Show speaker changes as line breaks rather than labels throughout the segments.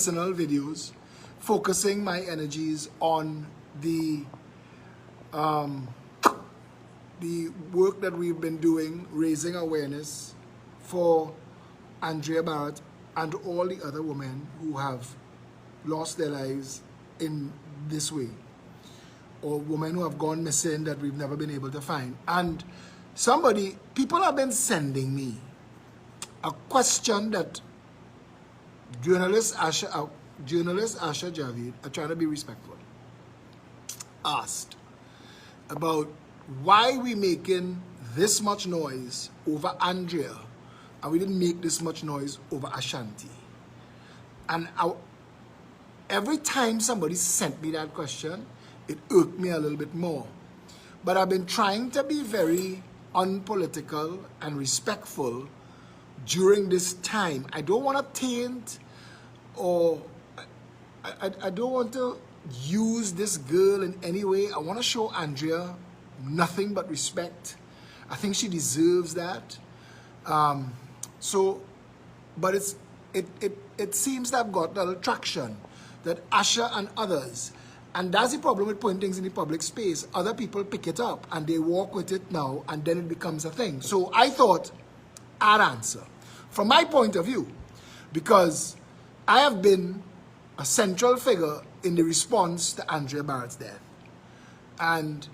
personal videos, focusing my energies on the work that we've been doing, raising awareness for Andrea Barrett and all the other women who have lost their lives in this way, or women who have gone missing that we've never been able to find. And people have been sending me a question that journalist Asha Javid, I'm trying to be respectful, asked about why we making this much noise over Andrea and we didn't make this much noise over Ashanti. And every time somebody sent me that question, it irked me a little bit more. But I've been trying to be very unpolitical and respectful during this time. I don't want to taint or I don't want to use this girl in any way. I want to show Andrea nothing but respect. I think she deserves that. But it seems to have got a little traction that Asha and others, and that's the problem with putting things in the public space. Other people pick it up and they walk with it now, and then it becomes a thing. So I thought I'd answer from my point of view, because I have been a central figure in the response to Andrea Barrett's death. And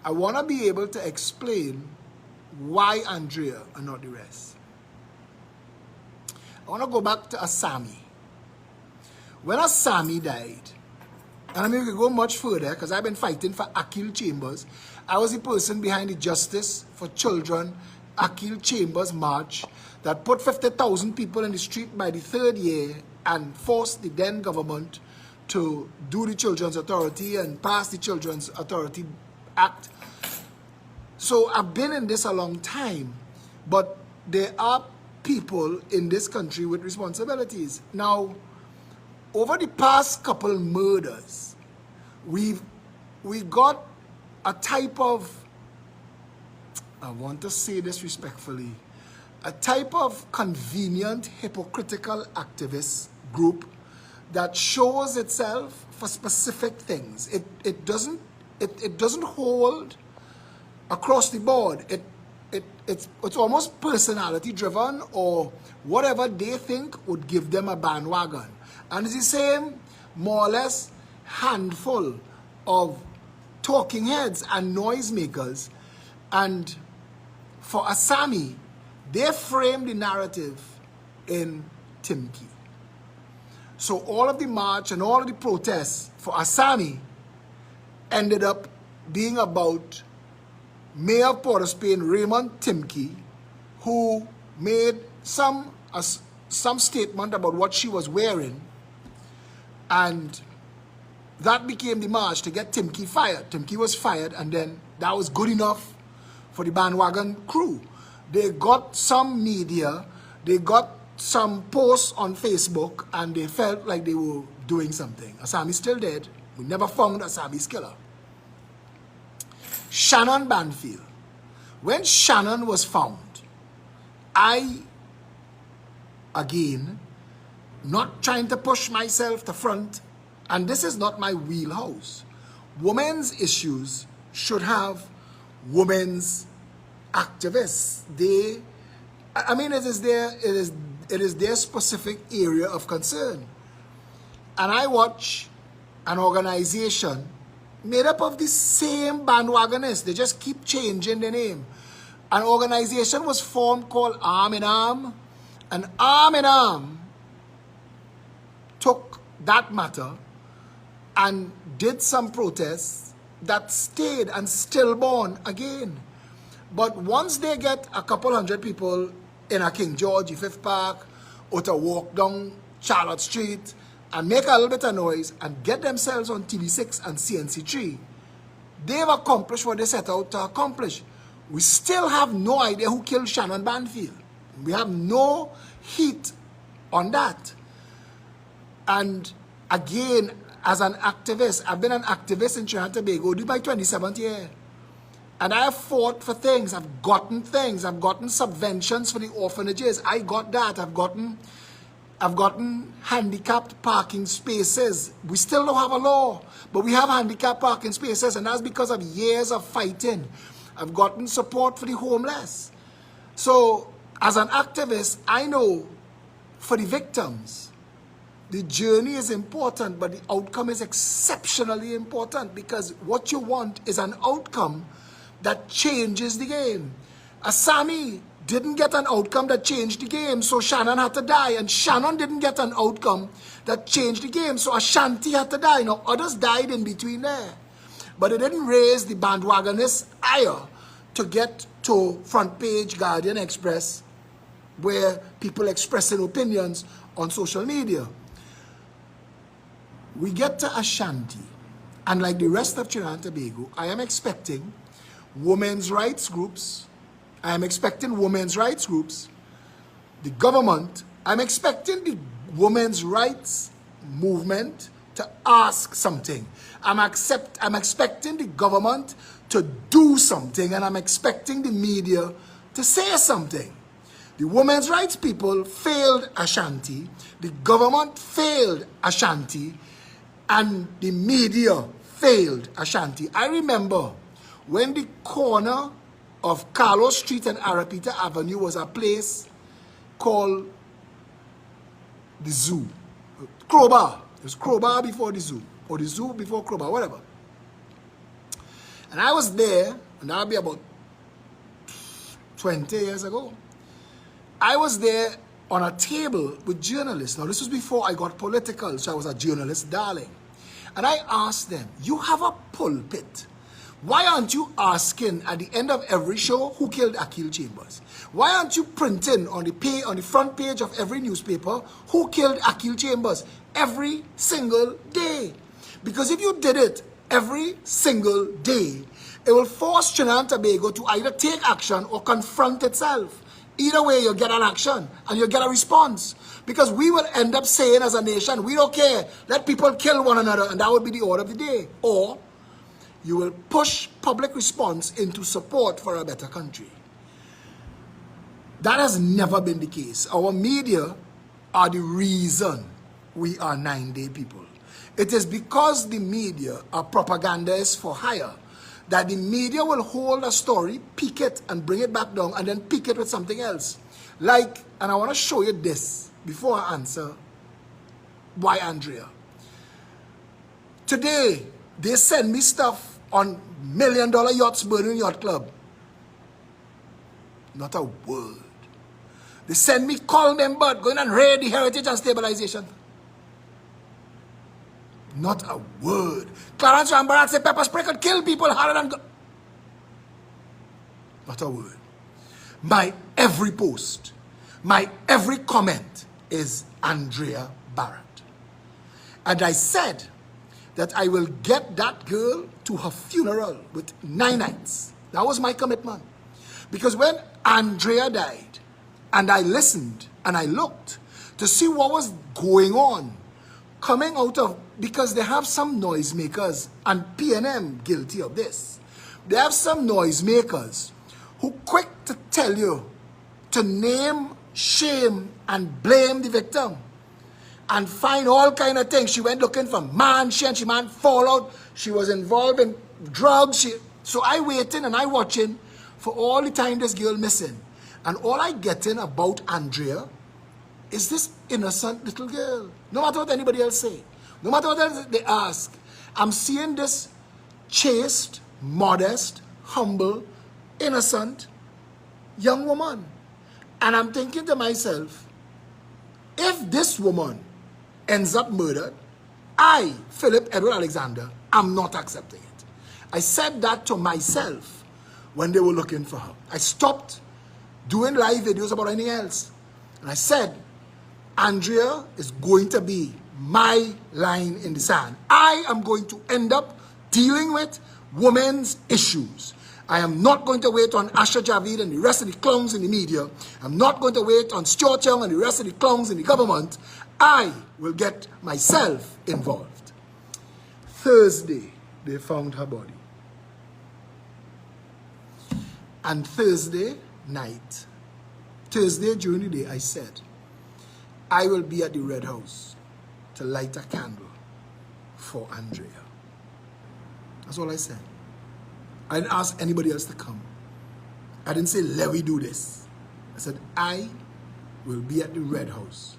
I want to be able to explain why Andrea and not the rest. I want to go back to Asami. When Asami died, and I mean we could go much further because I've been fighting for Akil Chambers. I was the person behind the Justice for Children Akil Chambers March that put 50,000 people in the street by the third year and forced the then government to do the Children's Authority and pass the Children's Authority Act. So I've been in this a long time, but there are people in this country with responsibilities. Now, over the past couple murders, we got a type of, I want to say this respectfully, a type of convenient, hypocritical activist group that shows itself for specific things. It doesn't hold across the board. It's almost personality driven, or whatever they think would give them a bandwagon. And it's the same, more or less, handful of talking heads and noisemakers. And for Asami, they framed the narrative in Timki. So all of the march and all of the protests for Asami ended up being about Mayor of Port of Spain, Raymond Timke, who made some statement about what she was wearing, and that became the march to get Timke fired. Timke was fired, and then that was good enough for the bandwagon crew. They got some media, they got some posts on Facebook, and they felt like they were doing something. Asami's still dead. We never found Asami's killer. Shannon Banfield. When Shannon was found, I, again, not trying to push myself to front, and this is not my wheelhouse. Women's issues should have women's activists. I mean, it is their specific area of concern. And I watch an organization made up of the same bandwagonists. They just keep changing the name. An organization was formed called Arm in Arm, and Arm in Arm took that matter and did some protests that stayed and stillborn again. But once they get a couple hundred people in a King George, Fifth Park, or to walk down Charlotte Street and make a little bit of noise and get themselves on TV6 and CNC3, they've accomplished what they set out to accomplish. We still have no idea who killed Shannon Banfield. We have no heat on that. And again, as an activist, I've been an activist in Trinidad and Tobago, due my 27th year. And I have fought for things. I've gotten things. I've gotten subventions for the orphanages. I got that. I've gotten I've gotten handicapped parking spaces. We still don't have a law, but we have handicapped parking spaces, and that's because of years of fighting. I've gotten support for the homeless. So, as an activist, I know for the victims, the journey is important, but the outcome is exceptionally important, because what you want is an outcome that changes the game. Asami didn't get an outcome that changed the game, so Shannon had to die. And Shannon didn't get an outcome that changed the game, so Ashanti had to die. Now, others died in between there. But it didn't raise the bandwagonist ire to get to front page Guardian Express, where people expressing opinions on social media. We get to Ashanti, and like the rest of Trinidad and Tobago, I am expecting women's rights groups, the government, I'm expecting the women's rights movement to ask something. I'm expecting the government to do something, and I'm expecting the media to say something. The women's rights people failed Ashanti, the government failed Ashanti, and the media failed Ashanti. I remember when the corner of Carlos Street and Arapita Avenue was a place called the Zoo. Crowbar. It was Crowbar before the Zoo, or the Zoo before Crowbar, whatever. And I was there, and that would be about 20 years ago. I was there on a table with journalists. Now, this was before I got political, so I was a journalist darling. And I asked them, you have a pulpit. Why aren't you asking at the end of every show who killed Akil Chambers? Why aren't you printing on the front page of every newspaper who killed Akil Chambers every single day? Because if you did it every single day, it will force Trinidad and Tobago to either take action or confront itself. Either way, you'll get an action and you'll get a response. Because we will end up saying as a nation, we don't care, let people kill one another, and that would be the order of the day. Or you will push public response into support for a better country. That has never been the case. Our media are the reason we are 9-day people. It is because the media are propagandists for hire that the media will hold a story, pick it, and bring it back down, and then pick it with something else. Like, and I want to show you this before I answer why Andrea. Today, they send me stuff on $1 million yachts burning yacht club. Not a word. They send me call member going and raid the heritage and stabilization. Not a word. Clarence Rambarat said pepper spray could kill people harder than... Not a word. My every post, my every comment is Andrea Barrett. And I said that I will get that girl to her funeral with 9 nights. That was my commitment. Because when Andrea died, and I listened and I looked to see what was going on, coming out of, because they have some noisemakers, and PNM guilty of this. They have some noisemakers who quick to tell you to name, shame, and blame the victim. And find all kind of things. She went looking for man, she man fall out. She was involved in drugs. So I waiting and I watching for all the time this girl missing. And all I getting about Andrea is this innocent little girl. No matter what anybody else say. No matter what else they ask. I'm seeing this chaste, modest, humble, innocent young woman. And I'm thinking to myself, if this woman ends up murdered, I, Phillip Edward Alexander, am not accepting it. I said that to myself when they were looking for her. I stopped doing live videos about anything else. And I said, Andrea is going to be my line in the sand. I am going to end up dealing with women's issues. I am not going to wait on Asha Javid and the rest of the clowns in the media. I'm not going to wait on Stuart Young and the rest of the clowns in the government. I will get myself involved. Thursday, they found her body. And Thursday night, Thursday during the day, I said, I will be at the Red House to light a candle for Andrea. That's all I said. I didn't ask anybody else to come. I didn't say, let me do this. I said, I will be at the Red House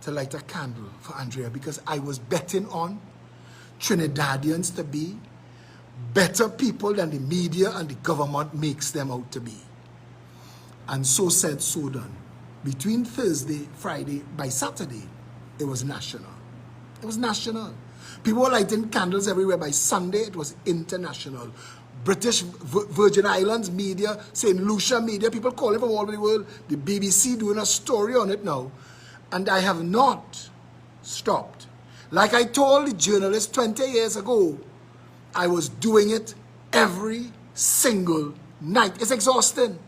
to light a candle for Andrea, because I was betting on Trinidadians to be better people than the media and the government makes them out to be. And so said, so done. Between Thursday, Friday, by Saturday, it was national. It was national. People were lighting candles everywhere. By Sunday, it was international. British Virgin Islands media, St. Lucia media, people calling from all over the world. The BBC doing a story on it now. And I have not stopped. Like I told the journalists 20 years ago, I was doing it every single night. It's exhausting.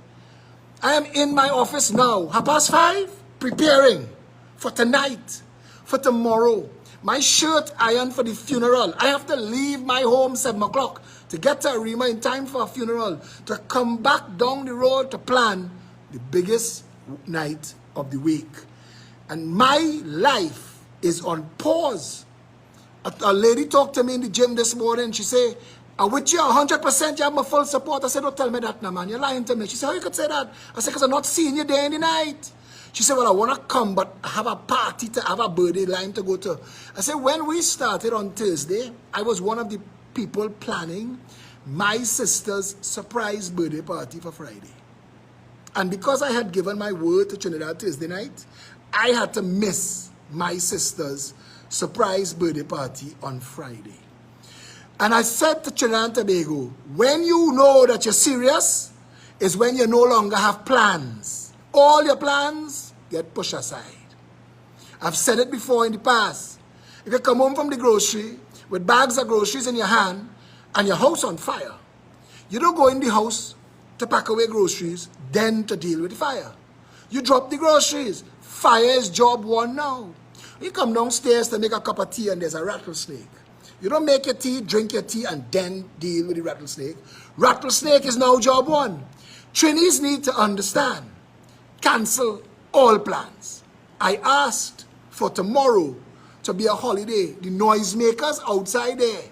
I am in my office now, 5:30, preparing for tonight, for tomorrow. My shirt ironed for the funeral. I have to leave my home 7 o'clock to get to Arima in time for a funeral, to come back down the road to plan the biggest night of the week. And my life is on pause. A lady talked to me in the gym this morning. She said, I'm with you 100%, you have my full support. I said, don't tell me that now, man. You're lying to me. She said, how you could say that? I said, because I'm not seeing you day and the night. She said, well, I want to come, but I have a party to have a birthday line to go to. I said, when we started on Thursday, I was one of the people planning my sister's surprise birthday party for Friday. And because I had given my word to Trinidad Thursday night, I had to miss my sister's surprise birthday party on Friday. And I said to Trinidad and Tobago, when you know that you're serious, is when you no longer have plans. All your plans get pushed aside. I've said it before in the past. If you come home from the grocery with bags of groceries in your hand and your house on fire, you don't go in the house to pack away groceries, then to deal with the fire. You drop the groceries. Fire is job one now. You come downstairs to make a cup of tea and there's a rattlesnake. You don't make your tea, drink your tea, and then deal with the rattlesnake. Rattlesnake is now job one. Trinis need to understand. Cancel all plans. I asked for tomorrow to be a holiday. The noisemakers outside there.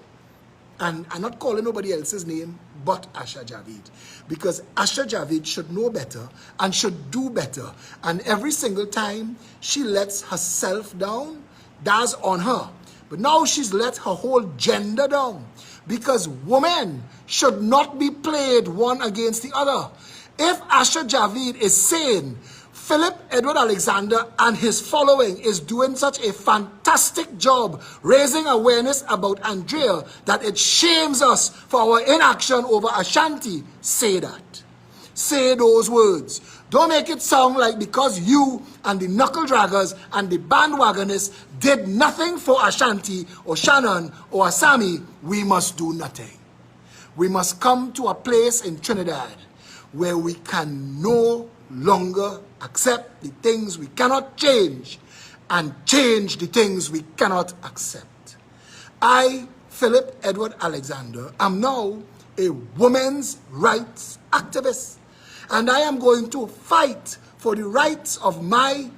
And I'm not calling nobody else's name but Asha Javid. Because Asha Javid should know better and should do better. And every single time she lets herself down, that's on her. But now she's let her whole gender down. Because women should not be played one against the other. If Asha Javid is saying Phillip Edward Alexander and his following is doing such a fantastic job raising awareness about Andrea that it shames us for our inaction over Ashanti, say that. Say those words. Don't make it sound like because you and the knuckle draggers and the bandwagonists did nothing for Ashanti or Shannon or Asami, we must do nothing. We must come to a place in Trinidad where we can no longer accept the things we cannot change and change the things we cannot accept. I, Phillip Edward Alexander, am now a women's rights activist. And I am going to fight for the rights of my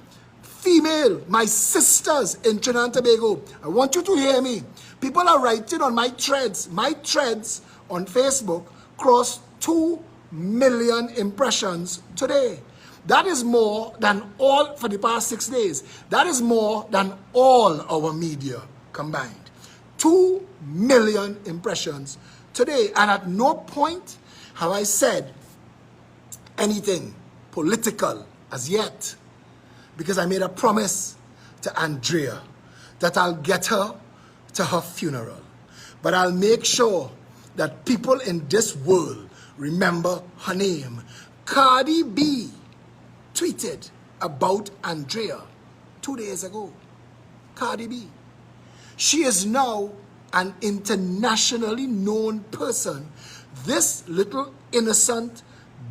female, my sisters in Trinidad and Tobago. I want you to hear me. People are writing on my threads. My threads on Facebook crossed 2 million impressions today. That is more than all for the past 6 days. That is more than all our media combined. 2 million impressions today. And at no point have I said anything political as yet, because I made a promise to Andrea that I'll get her to her funeral. But I'll make sure that people in this world remember her name. Cardi B tweeted about Andrea 2 days ago. Cardi B. She is now an internationally known person. This little innocent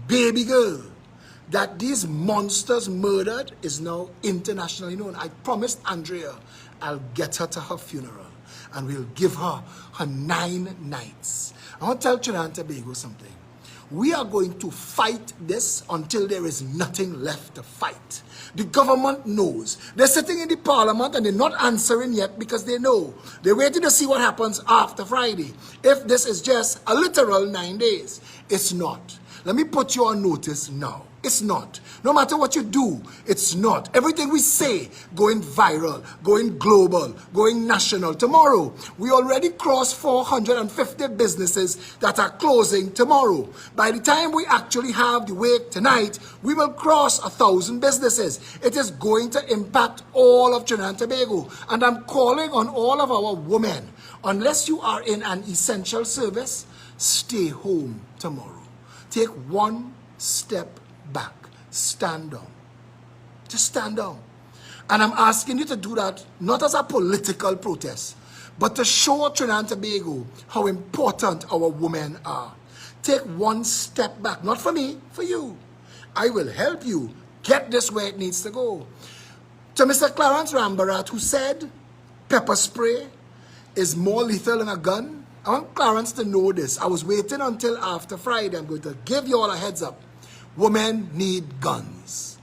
baby girl that these monsters murdered is now internationally known. I promised Andrea I'll get her to her funeral and we'll give her her 9 nights. I want to tell Trinidad and Tobago something. We are going to fight this until there is nothing left to fight. The government knows. They're sitting in the parliament and they're not answering yet because they know. They're waiting to see what happens after Friday. If this is just a literal 9 days. It's not. Let me put you on notice now. It's not. No matter what you do, it's not. Everything we say going viral, going global, going national. Tomorrow, we already crossed 450 businesses that are closing tomorrow. By the time we actually have the wake tonight, we will cross 1,000 businesses. It is going to impact all of Trinidad and Tobago. And I'm calling on all of our women, unless you are in an essential service, stay home tomorrow. Take one step back. Stand down. Just stand down. And I'm asking you to do that not as a political protest, but to show Trinidad and Tobago how important our women are. Take one step back. Not for me, for you. I will help you get this where it needs to go. To Mr. Clarence Rambarat, who said pepper spray is more lethal than a gun, I want Clarence to know this. I was waiting until after Friday. I'm going to give you all a heads up. Women need guns.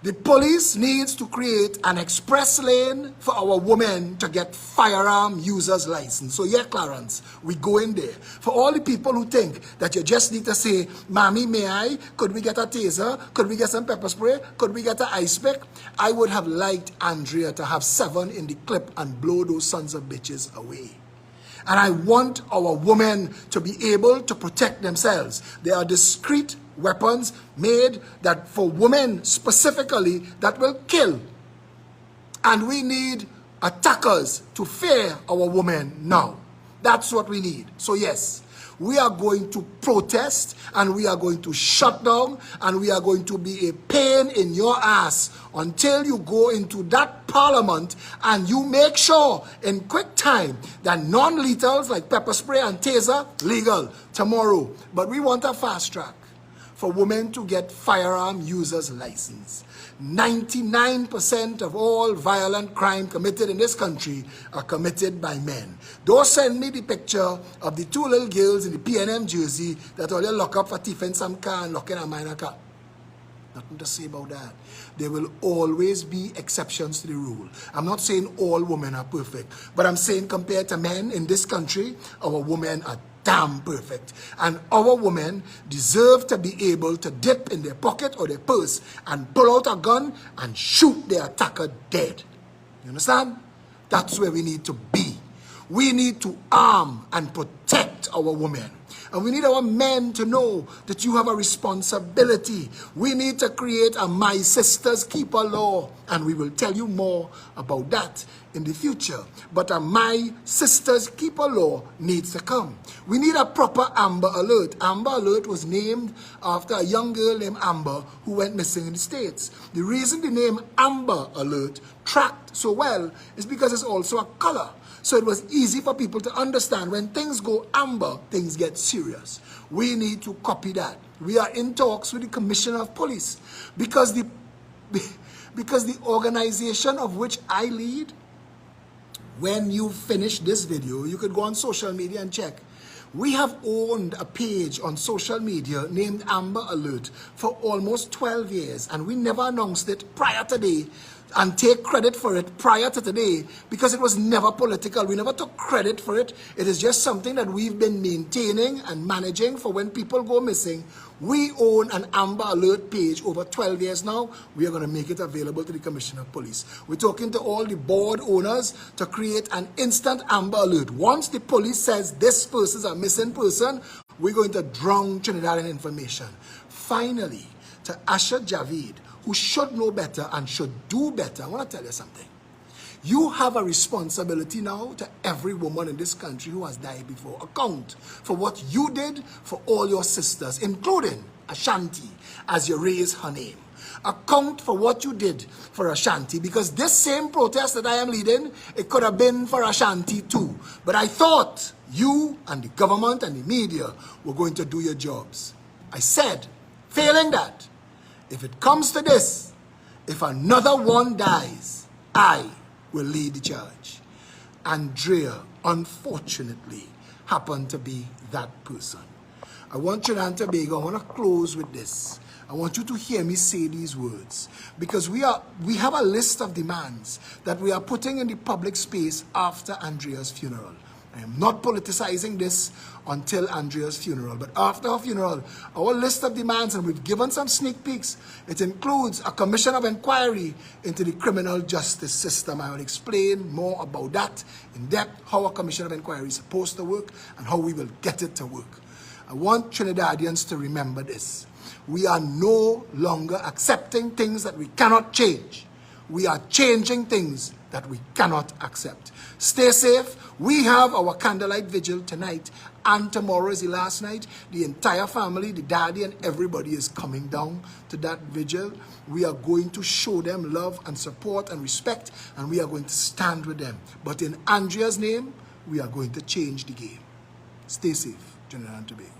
The police needs to create an express lane for our women to get firearm users license. So yeah, Clarence, we go in there. For all the people who think that you just need to say, Mommy, may I? Could we get a taser? Could we get some pepper spray? Could we get an ice pick? I would have liked Andrea to have 7 in the clip and blow those sons of bitches away. And I want our women to be able to protect themselves. There are discreet weapons made that for women specifically that will kill. And we need attackers to fear our women now. That's what we need. So yes, we are going to protest and we are going to shut down and we are going to be a pain in your ass until you go into that parliament and you make sure in quick time that non-lethals like pepper spray and taser legal tomorrow. But we want a fast track for women to get firearm users license. 99% of all violent crime committed in this country are committed by men. Don't send me the picture of the 2 little girls in the PNM jersey that all you lock up for thief in some car and lock in a minor car. Nothing to say about that. There will always be exceptions to the rule. I'm not saying all women are perfect, but I'm saying compared to men in this country, our women are damn perfect. And our women deserve to be able to dip in their pocket or their purse and pull out a gun and shoot their attacker dead. You understand? That's where we need to be. We need to arm and protect our women. And we need our men to know that you have a responsibility. We need to create a My Sister's Keeper law. And we will tell you more about that in the future. But a My Sister's Keeper law needs to come. We need a proper Amber Alert. Amber Alert was named after a young girl named Amber who went missing in the States. The reason the name Amber Alert tracked so well is because it's also a color. So it was easy for people to understand when things go amber, things get serious. We need to copy that. We are in talks with the Commissioner of Police because the organization of which I lead, when you finish this video, you could go on social media and check. We have owned a page on social media named Amber Alert for almost 12 years, and we never announced it prior to today and take credit for it prior to today because it was never political. We never took credit for it. It is just something that we've been maintaining and managing for when people go missing. We own an Amber Alert page over 12 years now. We are going to make it available to the Commissioner of Police. We're talking to all the board owners to create an instant Amber Alert. Once the police says this person is a missing person, we're going to drown Trinidadian information. Finally, to Asha Javid, who should know better and should do better, I want to tell you something. You have a responsibility now to every woman in this country who has died before. Account for what you did for all your sisters, including Ashanti, as you raise her name. Account for what you did for Ashanti, because this same protest that I am leading, it could have been for Ashanti too. But I thought you and the government and the media were going to do your jobs. I said, failing that, if it comes to this, if another one dies, I will lead the charge. Andrea, unfortunately, happened to be that person. I want Trinidad and Tobago, I want to close with this. I want you to hear me say these words, because we have a list of demands that we are putting in the public space after Andrea's funeral. I am not politicizing this until Andrea's funeral, but after her funeral, our list of demands, and we've given some sneak peeks, it includes a commission of inquiry into the criminal justice system. I will explain more about that in depth, how a commission of inquiry is supposed to work and how we will get it to work. I want Trinidadians to remember this. We are no longer accepting things that we cannot change. We are changing things that we cannot accept. Stay safe. We have our candlelight vigil tonight, and tomorrow is the last night. The entire family, the daddy and everybody is coming down to that vigil. We are going to show them love and support and respect, and we are going to stand with them. But in Andrea's name, we are going to change the game. Stay safe, Trinidad and Tobago.